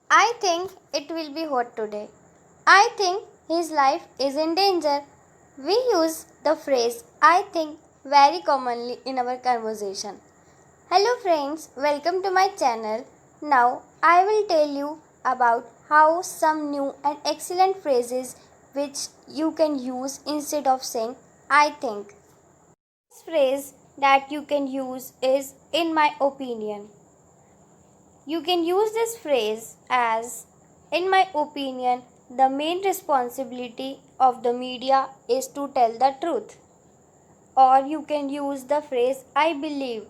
I think it will be hot today. I think his life is in danger. We use the phrase I think very commonly in our conversation. Hello friends, welcome to my channel. Now I will tell you about how some new and excellent phrases which you can use instead of saying I think. This phrase that you can use is in my opinion. You can use this phrase as, in my opinion, the main responsibility of the media is to tell the truth. Or you can use the phrase, I believe.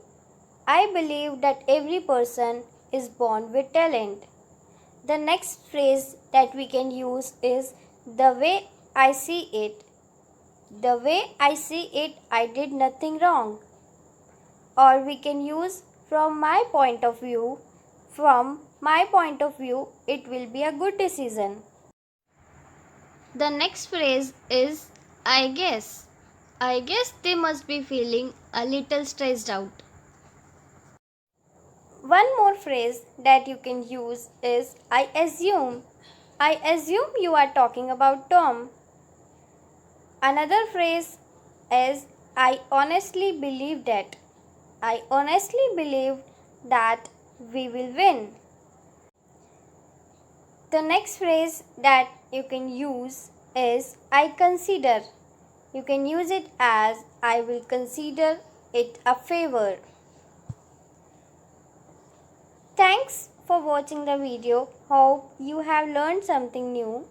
I believe that every person is born with talent. The next phrase that we can use is, the way I see it. The way I see it, I did nothing wrong. Or we can use, from my point of view. From my point of view, it will be a good decision. The next phrase is I guess. I guess they must be feeling a little stressed out. One more phrase that you can use is I assume. I assume you are talking about Tom. Another phrase is I honestly believe that. I honestly believe that we will win. The next phrase that you can use is I consider. You can use it as I will consider it a favor. Thanks for watching the video. Hope you have learned something new.